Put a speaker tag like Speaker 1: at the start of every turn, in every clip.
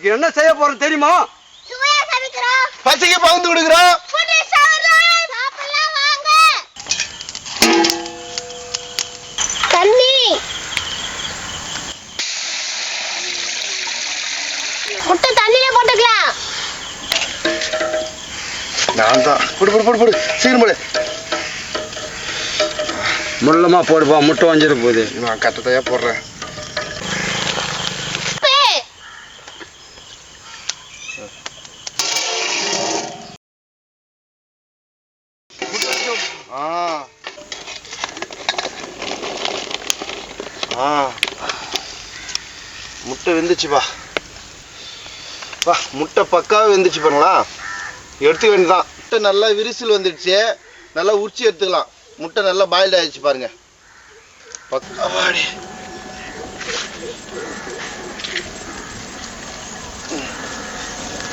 Speaker 1: இன்னைக்கு என்ன செய்ய போறோம் தெரியுமா?
Speaker 2: சுவையா சமைக்கிறோம்.
Speaker 3: பச்சைக்கு பகிர்ந்து கொடுக்குறோம்.
Speaker 2: சாப்பிடலாம் வாங்க. தண்ணி. முட்டை தண்ணியில போட்டுக்கலாம்.
Speaker 3: நான் தான் போடு சீக்கிரம் போடு.
Speaker 1: முள்ளமா போடுப்பா, முட்டை வஞ்சிட போகுது.
Speaker 3: நான் கட்டத்தையா போடுறேன். முட்டை வெந்துச்சுப்பா. முட்டை பக்காவே வெந்துச்சு பாருங்களா. எடுத்துக்க வேண்டியதான். முட்டை நல்லா விரிசல் வந்துடுச்சு. நல்லா உரிச்சு எடுத்துக்கலாம். முட்டை நல்லா பாயில் ஆயிடுச்சு பாருங்க.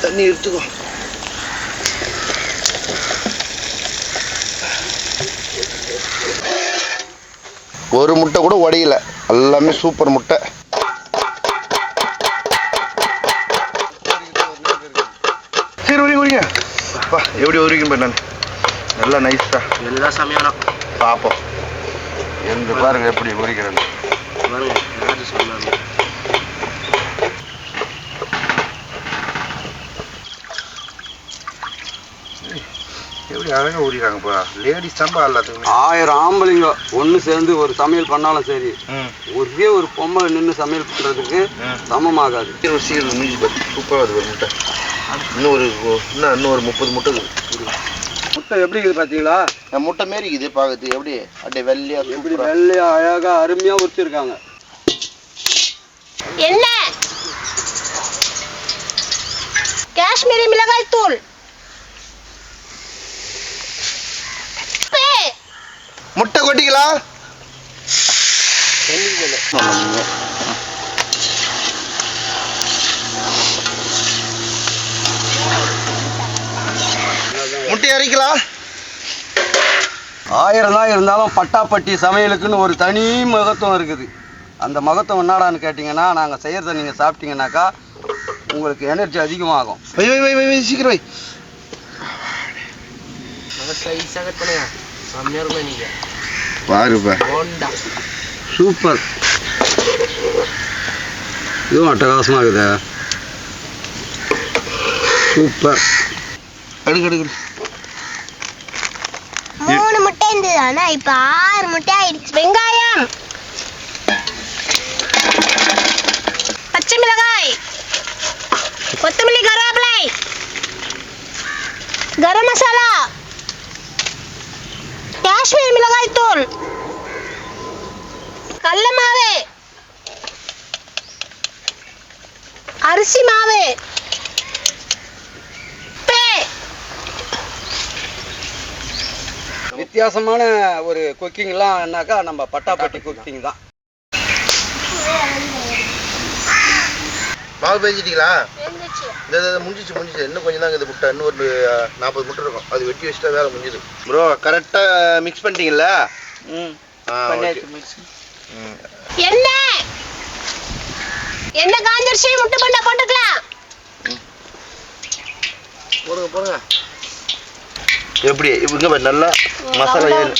Speaker 3: தண்ணி எடுத்துக்கோ. ஒரு முட்டை கூட உடையல. எல்லாமே சூப்பர் முட்டை. சரி உரிங்க எப்படி உரிக்கும் பாரு. நான் நல்லா நைஸா
Speaker 1: எல்லாம் சமையலாம்
Speaker 3: பார்ப்போம். எந்த பாருங்க எப்படி உரிக்கிறேன்னு எப்படி அழகா உரிக்கிறாங்கப்பா. லேடிஸ் தான்ப்பா எல்லாத்துக்குமே. 1000
Speaker 1: ஆம்பளைங்க ஒன்று சேர்ந்து ஒரு சமையல் பண்ணாலும் சரி, ஒரே ஒரு பொம்பளை நின்று சமையல் பண்ணுறதுக்கு சமமாகாது.
Speaker 3: ஒரு சீர் மீதி பற்றி சூப்பராக இருக்குது ஒரு முட்டை. இன்னும் ஒரு 30 முட்டை இருக்குது.
Speaker 1: முட்டை எப்படி இருக்குது பார்த்தீங்களா?
Speaker 3: முட்டை மாரி இருக்குது பார்க்கறதுக்கு. எப்படி அப்படியே வெள்ளையா
Speaker 1: எப்படி வெள்ளையா அழகா அருமையா உரிச்சிருக்காங்க.
Speaker 2: என்ன காஷ்மீரி மிளகாய் தூள்.
Speaker 3: முட்டை கொட்டிக்கலாம். முட்டை அரைக்கலாம்.
Speaker 1: 1000 தான் இருந்தாலும் பட்டாப்பட்டி சமையலுக்குன்னு ஒரு தனி மகத்துவம் இருக்குது. அந்த மகத்துவம் என்னடான்னு கேட்டிங்கன்னா, நாங்கள் செய்கிறத நீங்கள் சாப்பிட்டீங்கன்னாக்கா உங்களுக்கு எனர்ஜி அதிகமாகும்.
Speaker 3: சீக்கிரம் வை. பாருப்பா
Speaker 1: சூப்பர். இதுவும் அட்டகாசமாக இருக்குது. சூப்பர்.
Speaker 3: அடுக்கு
Speaker 2: 3 முட்டை இருந்தது. ஆனா இப்ப 6 முட்டை ஆயிடுச்சு. வெங்காயம், பச்சை மிளகாய், கொத்தமல்லி, கருவேப்பிலை, கரம் மசாலா, காஷ்மீர் மிளகாய் தூள், கடல மாவு, அரிசி மாவு,
Speaker 1: வித்தியாசமான ஒரு குக்கிங்லாம்னாக்கா நம்ம பட்டாப்பட்டி குக்கிங் தான்.
Speaker 3: மாவு பேஞ்சிட்டீங்களா? முடிஞ்சிச்சு. இன்னும் கொஞ்சம் தான் இருக்குது முட்டை. இன்னும் ஒரு 40 முட்டை இருக்கும். அது வெட்டி வச்சுட்டா வேலை முடிஞ்சுது. ப்ரோ கரெக்டாக மிக்ஸ் பண்ணிட்டீங்களா?
Speaker 2: என்ன காஞ்சிருச்சு. முட்டை பண்ண போட்டுக்கலாம்.
Speaker 3: போடுங்க. எப்படி இவங்க நல்லா மசாலா ஏறு.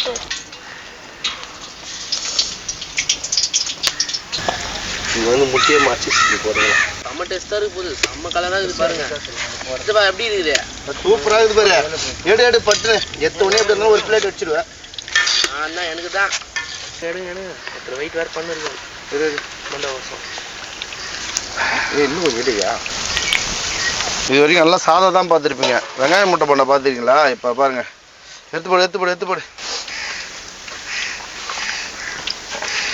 Speaker 3: இது வந்து முட்டையை மாற்றி போடுறீங்க.
Speaker 4: செம்ம டேஸ்ட்டாக இருக்கு. போகுது செம்ம கலராக இருக்குது பாருங்க. எப்படி இருக்குது?
Speaker 3: சூப்பராக இருக்குது பாரு. எடு பட்டு எத்தவொடனே எப்படி இருந்தாலும் ஒரு பிளேட் வச்சிருவேன்.
Speaker 4: தான் எனக்கு தான் எடுங்க. அப்புறம் வெயிட் வேறு பண்ணிருக்கோம். மண்டபம்
Speaker 3: இன்னும் கொஞ்சம் இல்லையா? இது வரைக்கும் நல்லா சாதம் தான் பார்த்துருப்பீங்க. வெங்காயம் முட்டை பண்ண பார்த்துருக்கீங்களா? இப்போ பாருங்க. எடுத்து போடு.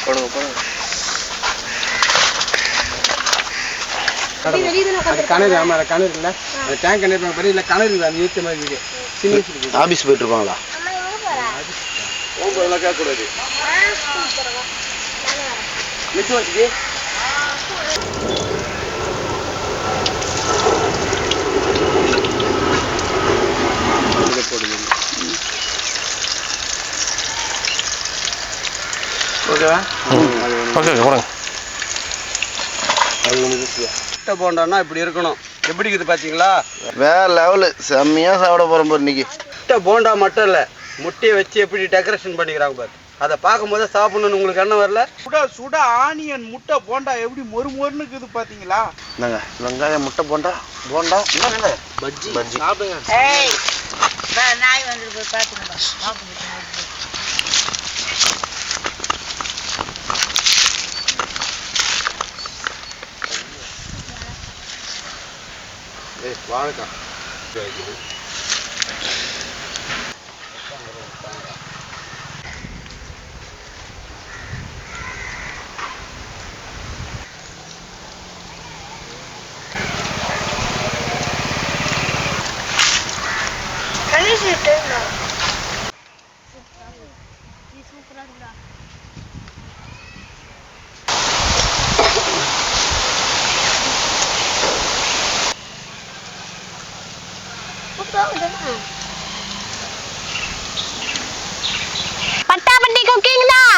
Speaker 4: போடுங்க.
Speaker 3: ஆபீஸ் போயிட்டு இருப்பாங்களா? கேட்கக்கூடாது. ஓகேவா? ஓகே போடுங்க. அது ஒன்று
Speaker 1: முட்டை போண்டான்னா இப்படி இருக்கணும். எப்படி இருக்குது பார்த்தீங்களா?
Speaker 3: வேற லெவலு, செம்மையாக சாப்பிட போகிறோம் பாரு இன்னைக்கு.
Speaker 1: முட்டை போண்டா மட்டும் இல்லை, முட்டையை வச்சு எப்படி டெக்கரேஷன் பண்ணிக்கிறாங்க பாரு. அதை பார்க்கும்போது சாப்பிடணும்னு உங்களுக்கு என்ன வரல?
Speaker 5: சுட சுட ஆனியன் முட்டை போண்டா எப்படி மொறு மொறுன்னு இருக்குது பார்த்தீங்களா?
Speaker 3: என்னங்க வெங்காயம் முட்டை போண்டா போண்டா என்னங்க
Speaker 4: பஜ்ஜி
Speaker 3: பஜ்ஜி.
Speaker 4: சாப்பிடுங்க.
Speaker 6: நாய் வந்து போய் பார்த்துங்க.
Speaker 1: வாழைக்காய்
Speaker 2: பட்டாப்பட்டி குக்கிங் தான்.